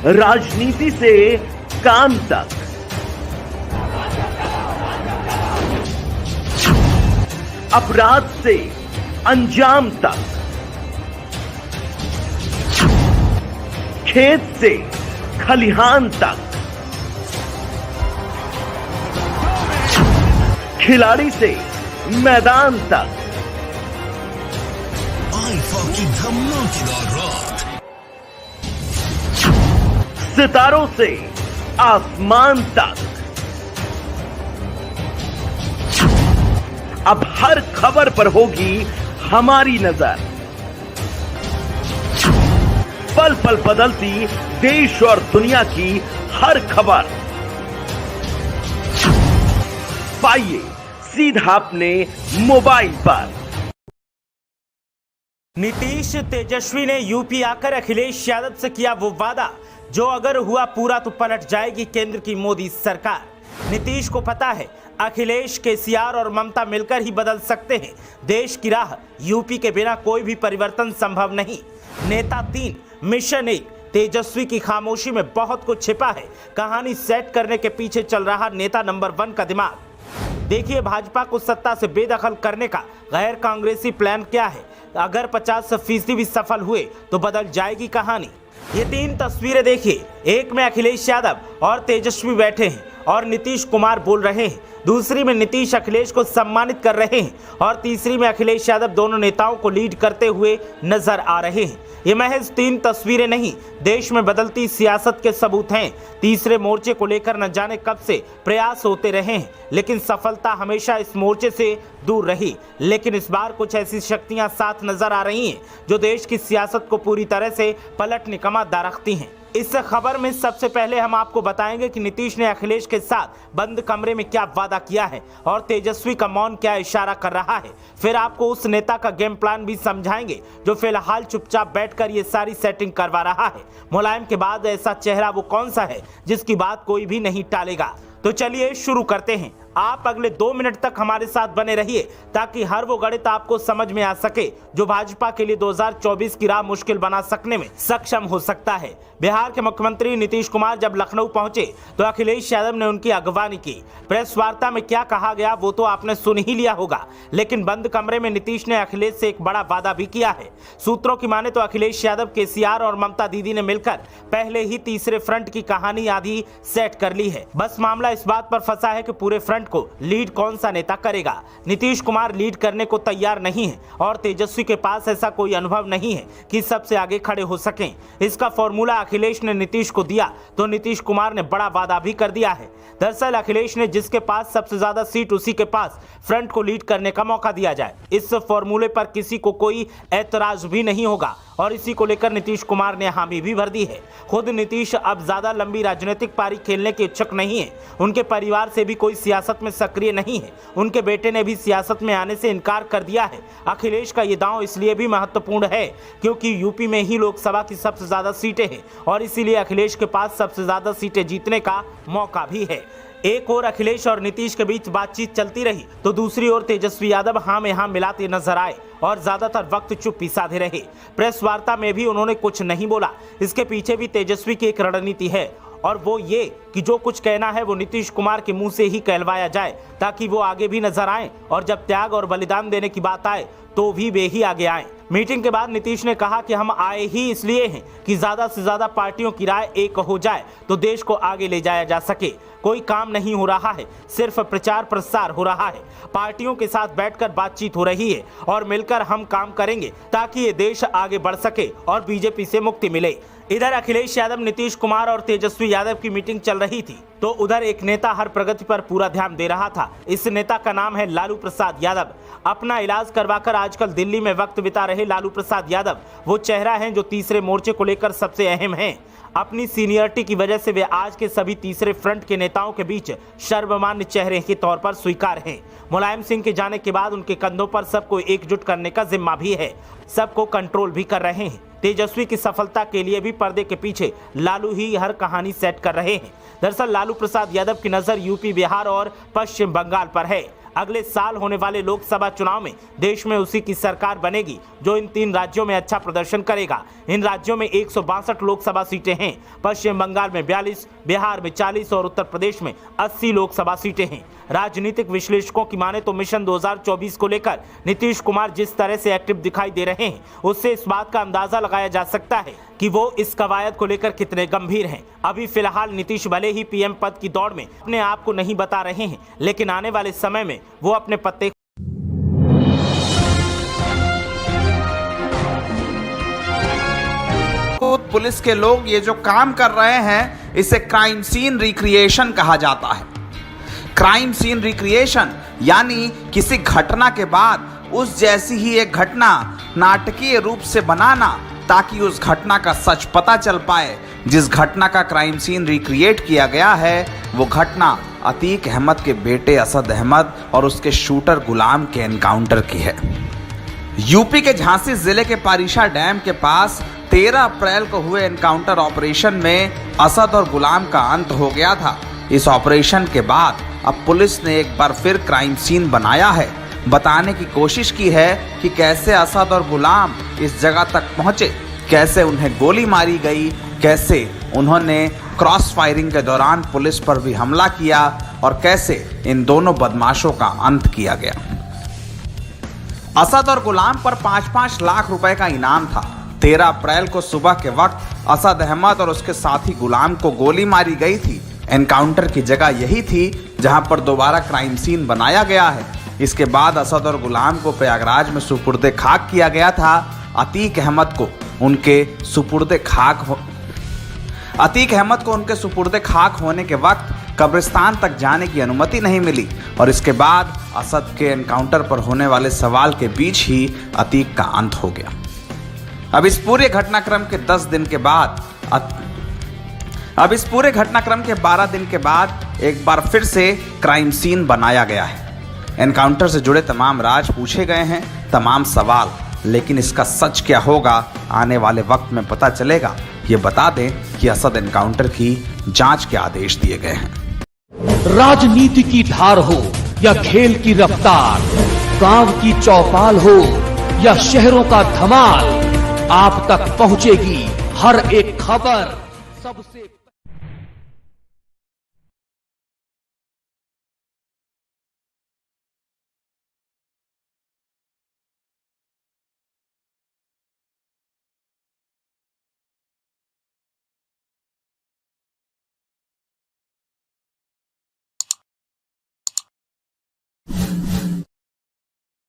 राजनीति से काम तक, अपराध से अंजाम तक, खेत से खलिहान तक, खिलाड़ी से मैदान तक, आईफा की धमाकेदार रात, सितारों से आसमान तक, अब हर खबर पर होगी हमारी नजर। पल पल बदलती देश और दुनिया की हर खबर पाइए सीधा अपने मोबाइल पर। नीतीश तेजस्वी ने यूपी आकर अखिलेश यादव से किया वो वादा जो अगर हुआ पूरा तो पलट जाएगी केंद्र की मोदी सरकार। नीतीश को पता है अखिलेश, केसीआर और ममता मिलकर ही बदल सकते हैं देश की राह। यूपी के बिना कोई भी परिवर्तन संभव नहीं। नेता 3, मिशन 1। तेजस्वी की खामोशी में बहुत कुछ छिपा है। कहानी सेट करने के पीछे चल रहा नेता नंबर 1 का दिमाग। देखिए भाजपा को सत्ता से बेदखल करने का गैर कांग्रेसी प्लान क्या है। अगर 50% भी सफल हुए तो बदल जाएगी कहानी। ये 3 तस्वीरें देखिए। एक में अखिलेश यादव और तेजस्वी बैठे हैं और नीतीश कुमार बोल रहे हैं। दूसरी में नीतीश अखिलेश को सम्मानित कर रहे हैं और तीसरी में अखिलेश यादव दोनों नेताओं को लीड करते हुए नजर आ रहे हैं। ये महज 3 तस्वीरें नहीं, देश में बदलती सियासत के सबूत हैं। तीसरे मोर्चे को लेकर न जाने कब से प्रयास होते रहे हैं, लेकिन सफलता हमेशा इस मोर्चे से दूर रही। लेकिन इस बार कुछ ऐसी शक्तियां साथ नजर आ रही हैं जो देश की सियासत को पूरी तरह से पलटने का मादा रखती हैं। इस खबर में सबसे पहले हम आपको बताएंगे कि नीतीश ने अखिलेश के साथ बंद कमरे में क्या वादा किया है और तेजस्वी का मौन क्या इशारा कर रहा है। फिर आपको उस नेता का गेम प्लान भी समझाएंगे जो फिलहाल चुपचाप बैठकर ये सारी सेटिंग करवा रहा है। मुलायम के बाद ऐसा चेहरा वो कौन सा है जिसकी बात कोई भी नहीं टालेगा। तो चलिए शुरू करते हैं। आप अगले 2 मिनट तक हमारे साथ बने रहिए ताकि हर वो गणित आपको समझ में आ सके जो भाजपा के लिए 2024 की राह मुश्किल बना सकने में सक्षम हो सकता है। बिहार के मुख्यमंत्री नीतीश कुमार जब लखनऊ पहुंचे तो अखिलेश यादव ने उनकी अगवानी की। प्रेस वार्ता में क्या कहा गया वो तो आपने सुन ही लिया होगा, लेकिन बंद कमरे में नीतीश ने अखिलेश से एक बड़ा वादा भी किया है। सूत्रों की माने तो अखिलेश यादव, केसीआर और ममता दीदी ने मिलकर पहले ही तीसरे फ्रंट की कहानी आधी सेट कर ली है। बस मामला इस बात पर फंसा है कि पूरे फ्रंट को लीड कौन सा नेता करेगा। नीतीश कुमार लीड करने को तैयार नहीं है और तेजस्वी के पास ऐसा कोई अनुभव नहीं है कि सबसे आगे खड़े हो सकें। इसका फॉर्मूला अखिलेश ने नीतीश को दिया तो नीतीश कुमार ने बड़ा वादा भी कर दिया है। दरअसल अखिलेश ने जिसके पास सबसे ज्यादा सीट उसी के पास फ्रंट को लीड करने का मौका दिया जाए। इस फॉर्मूले पर किसी को कोई ऐतराज भी नहीं होगा और इसी को लेकर नीतीश कुमार ने हामी भी भर दी है। खुद नीतीश अब ज्यादा लंबी राजनीतिक पारी खेलने के इच्छुक नहीं है। उनके परिवार से भी कोई सियासत में सक्रिय नहीं है। उनके बेटे ने भी सियासत में आने से इनकार कर दिया है। अखिलेश का ये दांव इसलिए भी महत्वपूर्ण है क्योंकि यूपी में ही लोकसभा की सबसे ज्यादा सीटें हैं और इसीलिए अखिलेश के पास सबसे ज्यादा सीटें जीतने का मौका भी है। एक ओर अखिलेश और नीतीश के बीच बातचीत चलती रही तो दूसरी ओर तेजस्वी यादव हाँ में हाँ मिलाते नजर आए और ज्यादातर वक्त चुप्पी साधे रहे। प्रेस वार्ता में भी उन्होंने कुछ नहीं बोला। इसके पीछे भी तेजस्वी की एक रणनीति है और वो ये कि जो कुछ कहना है वो नीतीश कुमार के मुंह से ही कहलवाया जाए ताकि वो आगे भी नजर आए और जब त्याग और बलिदान देने की बात आए तो भी वे ही आगे आए। मीटिंग के बाद नीतीश ने कहा कि हम आए ही इसलिए हैं कि ज्यादा से ज्यादा पार्टियों की राय एक हो जाए तो देश को आगे ले जाया जा सके। कोई काम नहीं हो रहा है, सिर्फ प्रचार प्रसार हो रहा है। पार्टियों के साथ बैठकर बातचीत हो रही है और मिलकर हम काम करेंगे ताकि ये देश आगे बढ़ सके और बीजेपी से मुक्ति मिले। इधर अखिलेश यादव, नीतीश कुमार और तेजस्वी यादव की मीटिंग चल रही थी तो उधर एक नेता हर प्रगति पर पूरा ध्यान दे रहा था। इस नेता का नाम है लालू प्रसाद यादव। अपना इलाज करवाकर आजकल दिल्ली में वक्त बिता रहे लालू प्रसाद यादव वो चेहरा है जो तीसरे मोर्चे को लेकर सबसे अहम है। अपनी सीनियरिटी की वजह से वे आज के सभी तीसरे फ्रंट के नेताओं के बीच सर्वमान्य चेहरे के तौर पर स्वीकार हैं। मुलायम सिंह के जाने के बाद उनके कंधों पर सबको एकजुट करने का जिम्मा भी है, सबको कंट्रोल भी कर रहे हैं। तेजस्वी की सफलता के लिए भी पर्दे के पीछे लालू ही हर कहानी सेट कर रहे हैं। दरअसल लालू प्रसाद यादव की नजर यूपी, बिहार और पश्चिम बंगाल पर है। अगले साल होने वाले लोकसभा चुनाव में देश में उसी की सरकार बनेगी जो इन 3 राज्यों में अच्छा प्रदर्शन करेगा। इन राज्यों में 162 लोकसभा सीटें हैं। पश्चिम बंगाल में 42, बिहार में 40 और उत्तर प्रदेश में 80 लोकसभा सीटें हैं। राजनीतिक विश्लेषकों की माने तो मिशन 2024 को लेकर नीतीश कुमार जिस तरह से एक्टिव दिखाई दे रहे हैं, उससे इस बात का अंदाजा लगाया जा सकता है कि वो इस कवायद को लेकर कितने गंभीर हैं। अभी फिलहाल नीतीश भले ही पीएम पद की दौड़ में अपने आप को नहीं बता रहे हैं, लेकिन आने वाले समय में वो अपने पत्ते पुलिस के लोग ये जो काम कर रहे हैं इसे क्राइम सीन रिक्रिएशन कहा जाता है। क्राइम सीन रिक्रिएशन यानी किसी घटना के बाद उस जैसी ही एक घटना नाटकीय रूप से बनाना ताकि उस घटना का सच पता चल पाए। जिस घटना का क्राइम सीन रिक्रिएट किया गया है वो घटना अतीक अहमद के बेटे असद अहमद और उसके शूटर गुलाम के एनकाउंटर की है। यूपी के झांसी जिले के पारिशा डैम के पास 13 अप्रैल को हुए एनकाउंटर ऑपरेशन में असद और गुलाम का अंत हो गया था। इस ऑपरेशन के बाद अब पुलिस ने एक बार फिर क्राइम सीन बनाया है, बताने की कोशिश की है कि कैसे असद और गुलाम इस जगह तक पहुंचे, कैसे उन्हें गोली मारी गई, कैसे उन्होंने क्रॉस फायरिंग के दौरान पुलिस पर भी हमला किया और कैसे इन दोनों बदमाशों का अंत किया गया। असद और गुलाम पर 5-5 लाख रुपए का इनाम था। 13 अप्रैल को सुबह के वक्त असद अहमद और उसके साथी गुलाम को गोली मारी गई थी। एनकाउंटर की जगह यही थी जहां पर दोबारा क्राइम सीन बनाया गया है। इसके बाद असद और गुलाम को प्रयागराज में सुपुर्दे खाक किया गया था। अतीक अहमद को उनके सुपुर्दे खाक होने के वक्त कब्रिस्तान तक जाने की अनुमति नहीं मिली और इसके बाद असद के एनकाउंटर पर होने वाले सवाल के बीच ही अतीक का अंत हो गया। अब इस पूरे घटनाक्रम के 12 दिन के बाद एक बार फिर से क्राइम सीन बनाया गया है। एनकाउंटर से जुड़े तमाम राज पूछे गए हैं, तमाम सवाल, लेकिन इसका सच क्या होगा आने वाले वक्त में पता चलेगा। ये बता दें कि असद एनकाउंटर की जांच के आदेश दिए गए हैं। राजनीति की धार हो या खेल की रफ्तार, गांव की चौपाल हो या शहरों का धमाल, आप तक पहुंचेगी हर एक खबर सबसे